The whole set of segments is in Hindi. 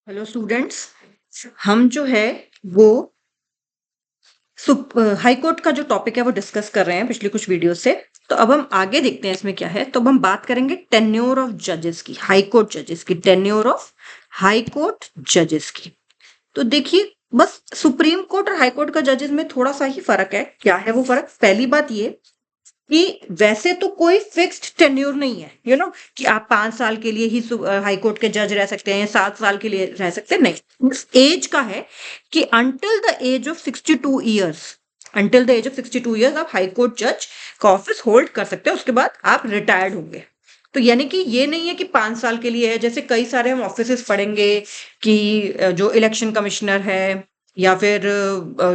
Hello students. हम जो है वो हाई कोर्ट का जो टॉपिक है वो डिस्कस कर रहे हैं पिछली कुछ वीडियो से। तो अब हम आगे देखते हैं इसमें क्या है। तो अब हम बात करेंगे टेन्योर ऑफ जजेस की, हाई कोर्ट जजेस की, टेन्योर ऑफ हाई कोर्ट जजेस की। तो देखिए, बस सुप्रीम कोर्ट और हाई कोर्ट का जजेस में थोड़ा सा ही फर्क है। क्या है वो फर्क? पहली बात ये कि वैसे तो कोई फिक्स्ड टेन्योर नहीं है, कि आप 5 साल के लिए ही हाई कोर्ट के जज रह सकते हैं या 7 साल के लिए रह सकते हैं, नहीं। एज का है कि until the age of 62 years, until the age of 62 years आप हाई कोर्ट जज का ऑफिस होल्ड कर सकते हैं, उसके बाद आप रिटायर्ड होंगे। तो यानी कि ये नहीं है कि 5 साल के लिए है, जैसे कई सारे हम ऑफिस पढ़ेंगे कि जो इलेक्शन कमिश्नर है या फिर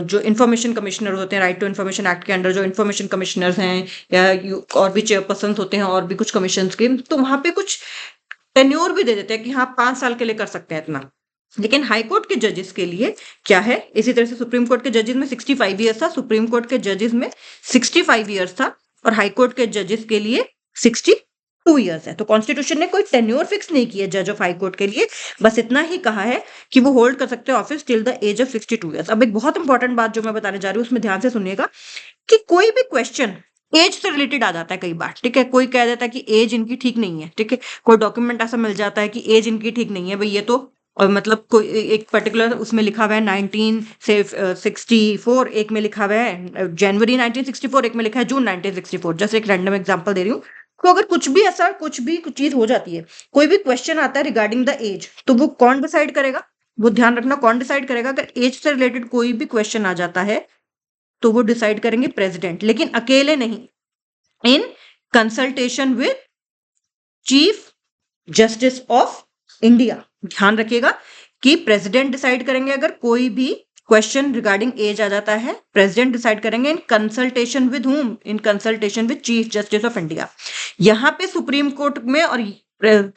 जो इन्फॉर्मेशन कमिश्नर होते हैं, राइट टू इन्फॉर्मेशन एक्ट के अंडर जो इन्फॉर्मेशन कमिश्नर्स हैं, या और भी चेयरपर्सन होते हैं और भी कुछ कमीशन के, तो वहां पे कुछ टेन्योर भी दे देते हैं कि हाँ 5 साल के लिए कर सकते हैं इतना। लेकिन हाई कोर्ट के जजेस के लिए क्या है, इसी तरह से सुप्रीम कोर्ट के जजेस में 65 ईयर्स था, सुप्रीम कोर्ट के जजेस में 65 ईयर्स था, और हाई कोर्ट के जजेस के लिए 62 ईयर्स है। तो कॉन्स्टिट्यूशन ने कोई टेन्योर फिक्स नहीं किया जज ऑफ हाई कोर्ट के लिए, बस इतना ही कहा है कि वो होल्ड कर सकते हैं office till the age of 62 years. अब एक बहुत इंपॉर्टेंट बात जो मैं बताने जा रही हूँ उसमें ध्यान से सुनिएगा कि कोई भी क्वेश्चन एज से रिलेटेड आ जाता है कई बार, ठीक है। कोई कह देता है कि एज इनकी ठीक नहीं है, ठीक है। कोई डॉक्यूमेंट ऐसा मिल जाता है कि एज इनकी ठीक नहीं है, भाई ये तो और मतलब कोई एक पर्टिकुलर उसमें लिखा हुआ है 19 से 64, एक में लिखा हुआ है जनवरी 1964, एक में लिखा है जून 1964। जैसे एक रैंडम एग्जांपल दे रही हूँ। तो अगर कुछ भी ऐसा कुछ भी कुछ चीज हो जाती है, कोई भी क्वेश्चन आता है रिगार्डिंग द एज, तो वो कौन डिसाइड करेगा? वो ध्यान रखना, कौन डिसाइड करेगा? अगर एज से रिलेटेड कोई भी क्वेश्चन आ जाता है तो वो डिसाइड करेंगे प्रेसिडेंट, लेकिन अकेले नहीं, in consultation with chief justice of India. ध्यान रखिएगा कि प्रेसिडेंट डिसाइड करेंगे अगर कोई भी क्वेश्चन रिगार्डिंग एज आ जाता है, प्रेसिडेंट डिसाइड करेंगे in consultation with whom, in consultation with chief justice of India. यहां पे सुप्रीम कोर्ट में और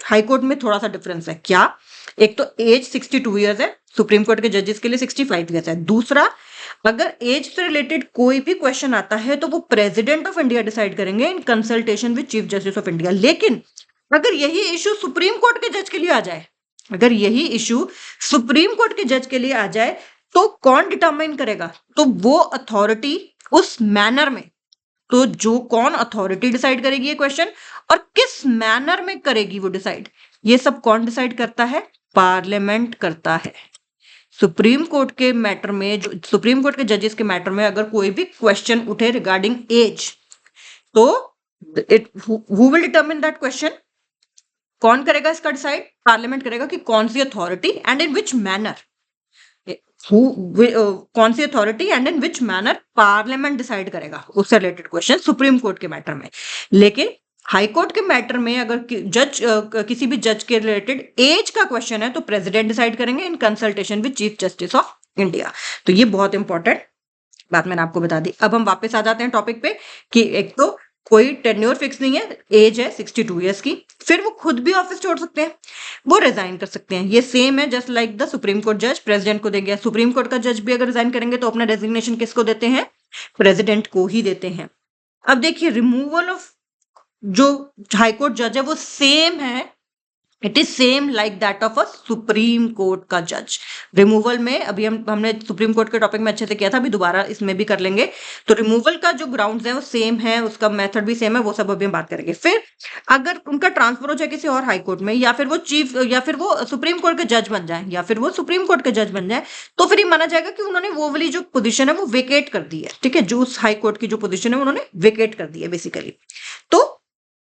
हाई कोर्ट में थोड़ा सा डिफरेंस है। क्या? एक तो एज 62 ईयर्स है, सुप्रीम कोर्ट के जजेस के लिए 65 ईयर्स है। दूसरा, अगर एज से रिलेटेड कोई भी क्वेश्चन आता है तो वो प्रेसिडेंट ऑफ इंडिया डिसाइड करेंगे in consultation with chief justice of India. लेकिन अगर यही इशू सुप्रीम कोर्ट के जज के लिए आ जाए, अगर यही इशू सुप्रीम कोर्ट के जज के लिए आ जाए, तो कौन डिटरमाइन करेगा? तो वो अथॉरिटी उस मैनर में, तो जो कौन अथॉरिटी डिसाइड करेगी ये क्वेश्चन, और किस मैनर में करेगी वो डिसाइड, ये सब कौन डिसाइड करता है? पार्लियामेंट करता है। सुप्रीम कोर्ट के मैटर में, जो सुप्रीम कोर्ट के जजेस के मैटर में अगर कोई भी क्वेश्चन उठे रिगार्डिंग एज, तो it who will determine that question? कौन करेगा इसका डिसाइड? पार्लियामेंट करेगा कि कौन सी authority and in which manner, कौन सी authority and in which manner parliament decide करेगा उससे रिलेटेड क्वेश्चन सुप्रीम कोर्ट के मैटर में। लेकिन हाई कोर्ट के मैटर में अगर जज किसी भी जज के रिलेटेड एज का क्वेश्चन है तो प्रेसिडेंट डिसाइड करेंगे in consultation with chief justice of India. तो ये बहुत इंपॉर्टेंट बात मैंने आपको बता दी। अब हम वापस आ जाते हैं टॉपिक पे कि एक तो कोई टेन्योर फिक्स नहीं है, एज है 62 ईयर्स की। फिर वो खुद भी ऑफिस छोड़ सकते हैं, वो रिजाइन कर सकते हैं। ये सेम है just like the supreme court जज प्रेसिडेंट को देंगे। सुप्रीम कोर्ट का जज भी अगर रिजाइन करेंगे तो अपना रेजिग्नेशन किसको देते हैं? प्रेसिडेंट को ही देते हैं। अब देखिए, रिमूवल ऑफ जो हाई कोर्ट जज है वो सेम है, it is same like that of a supreme court का जज। रिमूवल में अभी हमने सुप्रीम कोर्ट के टॉपिक में अच्छे से किया था, अभी दोबारा इसमें भी कर लेंगे। तो रिमूवल का जो ग्राउंड्स है वो सेम है, उसका मेथड भी सेम है, वो सब अभी हम बात करेंगे। फिर अगर उनका ट्रांसफर हो जाए किसी और हाई कोर्ट में, या फिर वो चीफ, या फिर वो सुप्रीम कोर्ट के जज बन जाए, या फिर वो सुप्रीम कोर्ट के जज बन जाए, तो फिर ये माना जाएगा कि उन्होंने वो वाली जो पोजीशन है वो वेकेट कर दी है, ठीक है। जो उस हाई कोर्ट की जो पोजीशन है उन्होंने वेकेट कर दी है बेसिकली। तो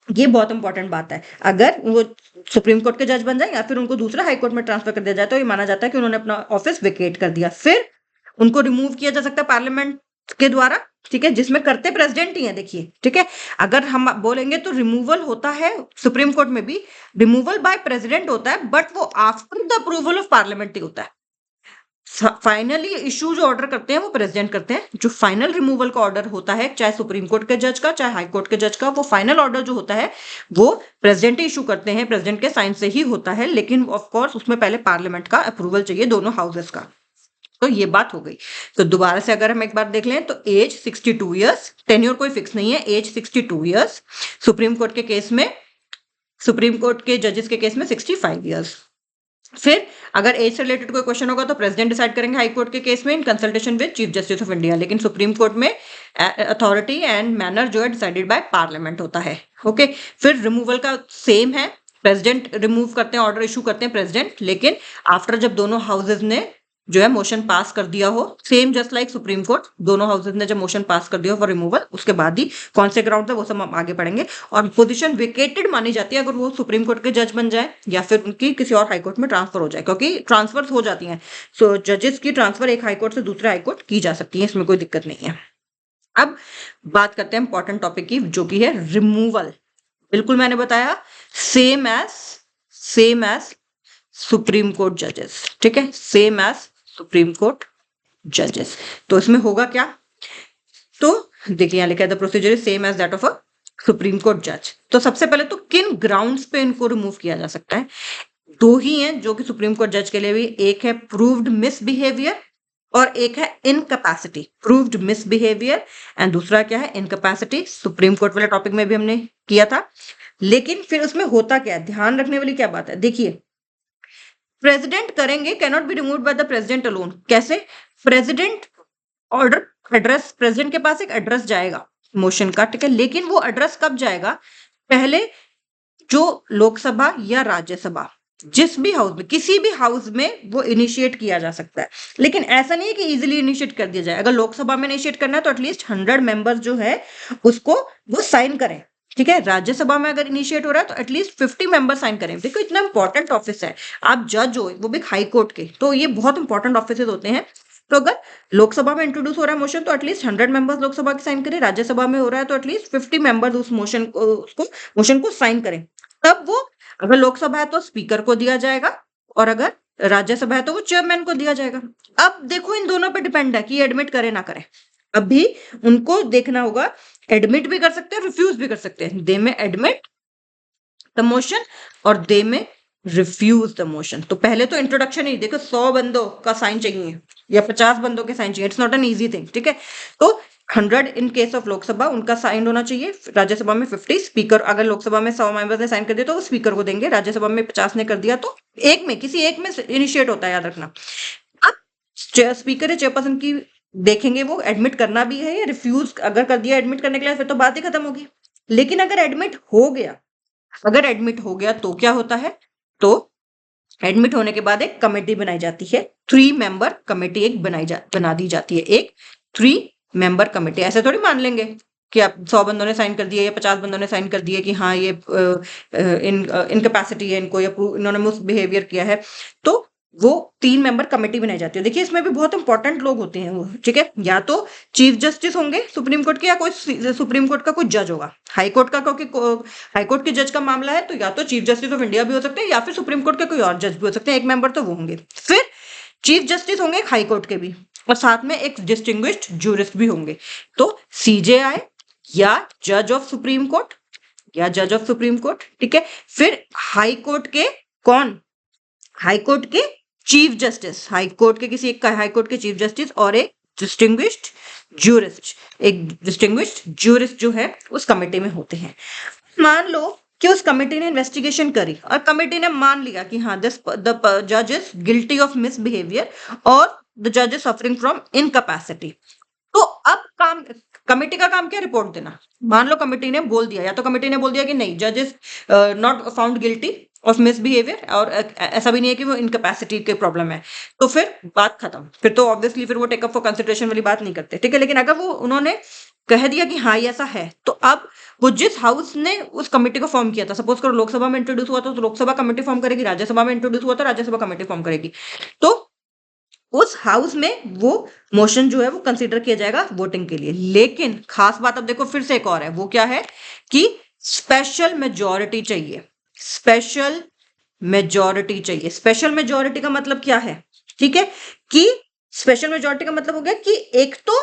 ये बहुत इंपॉर्टेंट बात है। अगर वो सुप्रीम कोर्ट के जज बन जाए या फिर उनको दूसरा हाई कोर्ट में ट्रांसफर कर दिया जाए तो ये माना जाता है कि उन्होंने अपना ऑफिस वेकेट कर दिया। फिर उनको रिमूव किया जा सकता है पार्लियामेंट के द्वारा, ठीक है, जिसमें करते प्रेसिडेंट ही है, देखिए, ठीक है। अगर हम बोलेंगे तो रिमूवल होता है सुप्रीम कोर्ट में भी, रिमूवल बाय प्रेसिडेंट होता है, बट वो after the approval of parliament ही होता है। फाइनली इशू जो ऑर्डर करते हैं वो प्रेसिडेंट करते हैं। जो फाइनल रिमूवल का ऑर्डर होता है, चाहे सुप्रीम कोर्ट के जज का चाहे हाई कोर्ट के जज का, वो फाइनल ऑर्डर जो होता है वो प्रेसिडेंट ही इशू करते हैं, प्रेसिडेंट के साइन से ही होता है। लेकिन ऑफ कोर्स उसमें पहले पार्लियामेंट का अप्रूवल चाहिए, दोनों हाउसेस का। तो ये बात हो गई। तो दोबारा से अगर हम एक बार देख लें तो एज 62 ईयर्स, टेन्योर कोई फिक्स नहीं है, एज 62 ईयर्स। सुप्रीम कोर्ट के केस में, सुप्रीम कोर्ट के जजेस के केस में 65 ईयर्स। फिर अगर एज से रिलेटेड कोई क्वेश्चन होगा तो प्रेसिडेंट डिसाइड करेंगे हाई कोर्ट के केस में in consultation with chief justice of India, लेकिन सुप्रीम कोर्ट में अथॉरिटी एंड मैनर जो है डिसाइडेड बाय पार्लियामेंट होता है। ओके, फिर रिमूवल का सेम है, प्रेसिडेंट रिमूव करते हैं, ऑर्डर इशू करते हैं प्रेसिडेंट, लेकिन आफ्टर जब दोनों हाउसेज ने जो है मोशन पास कर दिया हो, same just like supreme court, दोनों हाउसेज ने जब मोशन पास कर दिया हो फॉर रिमूवल, उसके बाद ही कौन से ग्राउंड है वो सब हम आगे पढ़ेंगे। और पोजीशन वेकेटेड मानी जाती है अगर वो सुप्रीम कोर्ट के जज बन जाए या फिर उनकी किसी और हाई कोर्ट में ट्रांसफर हो जाए, क्योंकि ट्रांसफर हो जाती है, सो जजेस की ट्रांसफर एक हाई कोर्ट से दूसरे हाई कोर्ट की जा सकती है, इसमें कोई दिक्कत नहीं है। अब बात करते हैं इंपॉर्टेंट टॉपिक की, जो कि है रिमूवल। बिल्कुल मैंने बताया सेम एज सुप्रीम कोर्ट जजेस, ठीक है, सेम एज सुप्रीम कोर्ट जजेस। तो इसमें होगा क्या, तो देखिए यहाँ लिखा है the procedure is same as that of a supreme court जज। तो सबसे पहले तो किन ग्राउंड्स पे इनको रिमूव किया जा सकता है, दो ही हैं जो कि सुप्रीम कोर्ट जज के लिए भी, एक है प्रूव्ड मिसबिहेवियर और एक है इनकैपेसिटी। प्रूव्ड मिसबिहेवियर एंड दूसरा क्या है, इनकैपेसिटी। सुप्रीम कोर्ट वाले टॉपिक में भी हमने किया था, लेकिन फिर उसमें होता क्या है, ध्यान रखने वाली क्या बात है, देखिए प्रेसिडेंट करेंगे, cannot be removed by the president alone. कैसे, प्रेसिडेंट ऑर्डर एड्रेस, प्रेसिडेंट के पास एक एड्रेस जाएगा मोशन का, ठीक है, लेकिन वो एड्रेस कब जाएगा, पहले जो लोकसभा या राज्यसभा, जिस भी हाउस में, किसी भी हाउस में वो इनिशिएट किया जा सकता है, लेकिन ऐसा नहीं है कि इजीली इनिशिएट कर दिया जाए। अगर लोकसभा में इनिशिएट करना है तो एटलीस्ट 100 मेंबर्स जो है उसको वो साइन करें, ठीक है। राज्यसभा में अगर इनिशिएट हो रहा है तो एटलीस्ट 50 मेंबर साइन करें। देखो इतना इंपॉर्टेंट ऑफिस है, आप जज हो, वो भी हाई कोर्ट के, तो ये बहुत इंपॉर्टेंट ऑफिस होते हैं। तो अगर लोकसभा में इंट्रोड्यूस हो रहा है मोशन तो एटलीस्ट 100 मेंबर्स लोकसभा के साइन करें, राज्यसभा में हो रहा है तो एटलीस्ट 50 मेंबर्स उस मोशन को, उसको मोशन को साइन करें। तब वो, अगर लोकसभा है तो स्पीकर को दिया जाएगा और अगर राज्यसभा है तो वो चेयरमैन को दिया जाएगा। अब देखो इन दोनों पे डिपेंड है कि एडमिट करे ना करे। अब भी उनको देखना होगा, एडमिट भी कर सकते हैं, रिफ्यूज भी कर सकते हैं। दे में एडमिट द मोशन और दे में रिफ्यूज द मोशन। तो पहले तो इंट्रोडक्शन ही देखो, 100 बंदों का साइन चाहिए या 50 बंदों के साइन चाहिए, it's not an easy thing, ठीक है। तो 100 इन केस ऑफ लोकसभा उनका साइन होना चाहिए, राज्यसभा में 50, स्पीकर अगर लोकसभा में 100 मेंबर्स ने साइन कर दिया तो वो स्पीकर को देंगे, राज्यसभा में 50 ने कर दिया तो एक में, किसी एक में इनिशिएट होता है, याद रखना। अब स्पीकर या चेयरपर्सन की देखेंगे वो एडमिट करना भी है या रिफ्यूज, अगर कर दिया एडमिट करने के लिए फिर तो बात ही खत्म होगी। लेकिन अगर एडमिट हो गया, अगर एडमिट हो गया तो क्या होता है, तो एडमिट होने के बाद एक कमेटी बनाई जाती है, 3 मेंबर कमेटी एक बना दी जाती है, एक 3 मेंबर कमेटी। ऐसे थोड़ी मान लेंगे कि आप 100 बंदों ने साइन कर दिए या 50 बंदों ने साइन कर दिए कि हाँ ये इनकैपेसिटी है इनको या इन्होंने मिसबिहेवियर किया है, तो वो 3 मेंबर कमेटी बनाई जाती है। देखिए इसमें भी बहुत इंपॉर्टेंट लोग होते हैं वो, ठीक है, या तो चीफ जस्टिस होंगे सुप्रीम कोर्ट के या कोई सुप्रीम कोर्ट का कोई जज होगा, हाई कोर्ट का, क्योंकि हाई कोर्ट के जज का मामला है तो या तो चीफ जस्टिस ऑफ इंडिया भी हो सकते हैं या फिर सुप्रीम कोर्ट के कोई और जज भी हो सकते हैं, एक मेंबर तो वो होंगे। फिर चीफ जस्टिस होंगे हाई कोर्ट के भी, और साथ में एक डिस्टिंग्विश्ड जूरिस्ट भी होंगे। तो सीजेआई या जज ऑफ सुप्रीम कोर्ट या जज ऑफ सुप्रीम कोर्ट, ठीक है। फिर हाई कोर्ट के कौन, हाई कोर्ट के चीफ जस्टिस, हाई कोर्ट के किसी एक का हाई कोर्ट के चीफ जस्टिस और एक डिस्टिंग्विश्ड जूरिस्ट, एक डिस्टिंग्विश्ड जूरिस्ट जो है उस कमेटी में होते हैं। मान लो कि उस कमेटी ने इन्वेस्टिगेशन करी और कमेटी ने मान लिया कि हाँ दिस द जज इज गिल्टी ऑफ मिसबिहेवियर और द जज इज सफरिंग फ्रॉम इनकैपेसिटी। तो अब काम, कमेटी का काम क्या, रिपोर्ट देना। मान लो कमेटी ने बोल दिया, या तो कमेटी ने बोल दिया कि नहीं जज is not found guilty of misbehaviour और ऐसा भी नहीं है कि वो इनकैपेसिटी के प्रॉब्लम है, तो फिर बात खत्म, फिर तो ऑब्वियसली फिर वो टेकअप फॉर कंसिडरेशन वाली बात नहीं करते, ठीक है। लेकिन अगर वो उन्होंने कह दिया कि हाँ ये ऐसा है, तो अब वो जिस हाउस ने उस कमेटी को फॉर्म किया था, सपोज करो लोकसभा में इंट्रोड्यूस हुआ तो लोकसभा कमेटी फॉर्म करेगी, राज्यसभा में इंट्रोड्यूस हुआ तो राज्यसभा कमेटी फॉर्म करेगी, तो उस हाउस में वो मोशन जो है वो कंसीडर किया जाएगा वोटिंग के लिए। लेकिन खास बात अब देखो फिर से एक और है, वो क्या है कि स्पेशल मेजॉरिटी चाहिए, स्पेशल मेजॉरिटी चाहिए। स्पेशल मेजॉरिटी का मतलब क्या है, ठीक है, कि स्पेशल मेजॉरिटी का मतलब हो गया कि एक तो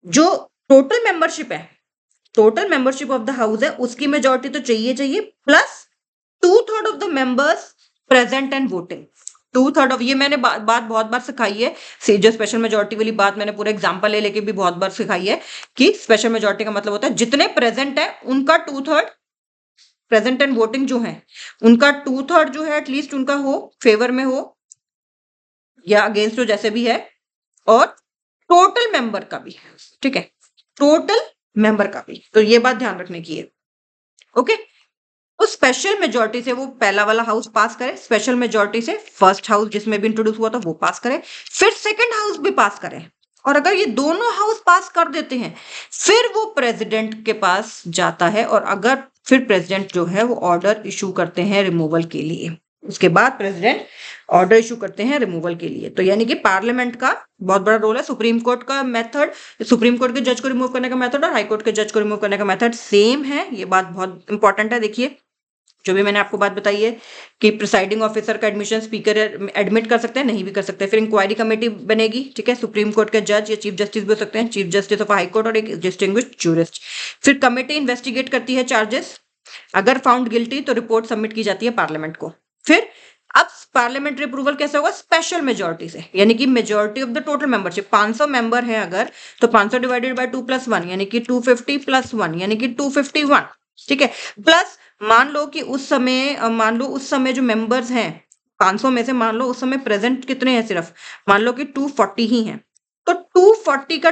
जो टोटल मेंबरशिप है, total membership of the house है उसकी मेजॉरिटी तो चाहिए चाहिए, plus 2/3 of the members present and voting. 2/3 of, ये मैंने बात बहुत बार सिखाई है, जो स्पेशल मेजॉरिटी वाली बात मैंने पूरे एग्जांपल ले लेके भी बहुत बार सिखाई है कि स्पेशल मेजॉरिटी का मतलब होता है जितने प्रेजेंट है उनका 2/3 प्रेजेंट एंड वोटिंग जो है उनका 2/3 जो है एटलीस्ट उनका हो, फेवर में हो या अगेंस्ट हो, जैसे भी है, और टोटल मेंबर का भी, ठीक है, टोटल मेंबर का भी। तो ये बात ध्यान रखने की है। ओके, तो स्पेशल मेजोरिटी से वो पहला वाला हाउस पास करे, स्पेशल मेजोरिटी से फर्स्ट हाउस जिसमें भी इंट्रोड्यूस हुआ था वो पास करे, फिर सेकंड हाउस भी पास करे, और अगर ये दोनों हाउस पास कर देते हैं फिर वो प्रेसिडेंट के पास जाता है, और अगर फिर प्रेसिडेंट जो है वो ऑर्डर इशू करते हैं रिमूवल के लिए। उसके बाद प्रेसिडेंट ऑर्डर इशू करते हैं रिमूवल के लिए। तो यानी कि पार्लियामेंट का बहुत बड़ा रोल है। सुप्रीम कोर्ट का मेथड, सुप्रीम कोर्ट के जज को रिमूव करने का मेथड और हाई कोर्ट के जज को रिमूव करने का मेथड सेम है। ये बात बहुत इंपॉर्टेंट है। देखिए, जो भी मैंने आपको बात बताई है कि प्रिसाइडिंग ऑफिसर का एडमिशन स्पीकर एडमिट कर सकते हैं, नहीं भी कर सकते, फिर इंक्वायरी कमेटी बनेगी, ठीक है, सुप्रीम कोर्ट के जज या चीफ जस्टिस भी हो सकते हैं, chief justice of high court और एक डिस्टिंग्विश्ड ज्यूरिस्ट। फिर कमेटी इन्वेस्टिगेट करती है चार्जेस, अगर फाउंड गिल्टी तो रिपोर्ट सबमिट की जाती है पार्लियामेंट को। फिर अब पार्लियामेंट्री अप्रूवल कैसे होगा? स्पेशल मेजोरिटी से, यानी कि majority of the total membership, 500 member है अगर, तो 500 डिवाइडेड बाय 2 + 1 यानी कि 250 + 1 यानी कि 251, ठीक है। प्लस मान लो कि उस समय जो मेंबर्स हैं 500 में से, मान लो उस समय प्रेजेंट कितने हैं, सिर्फ मान लो कि 240 ही हैं, तो 240 का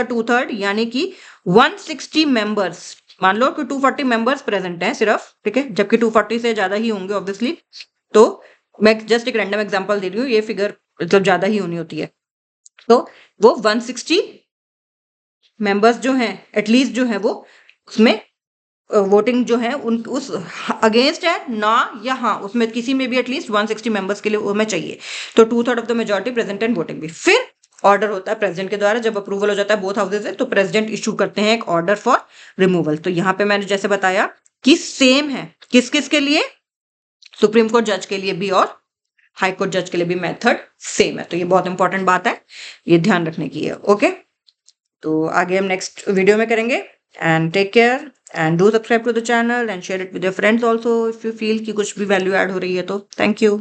2/3 यानी कि 160 मेंबर्स, मान लो कि 240 मेंबर्स प्रेजेंट हैं सिर्फ, ठीक है, जबकि 240 से ज्यादा ही होंगे ऑब्वियसली। तो मैं जस्ट एक रैंडम एग्जांपल दे रही हूँ, ये फिगर मतलब ज्यादा ही होनी होती है। तो वो 160 मेंबर्स जो हैं एटलीस्ट जो है वो उसमें वोटिंग जो है उन उस अगेंस्ट है ना या हाँ, उसमें किसी में भी एटलीस्ट 160 मेंबर्स के लिए वो में चाहिए। तो 2/3 of the majority present and voting भी। फिर ऑर्डर होता है प्रेसिडेंट के द्वारा, जब अप्रूवल हो जाता है बोथ हाउसेज से तो प्रेसिडेंट इशू करते हैं एक ऑर्डर फॉर रिमूवल। तो यहाँ पे मैंने जैसे बताया कि सेम है, किस किस के लिए, सुप्रीम कोर्ट जज के लिए भी और हाई कोर्ट जज के लिए भी मेथड सेम है। तो ये बहुत इंपॉर्टेंट बात है, ये ध्यान रखने की है। ओके, तो आगे हम नेक्स्ट वीडियो में करेंगे। And take care and do subscribe to the channel and share it with your friends also if you feel कि कुछ भी वैल्यू ऐड हो रही है तो। Thank you.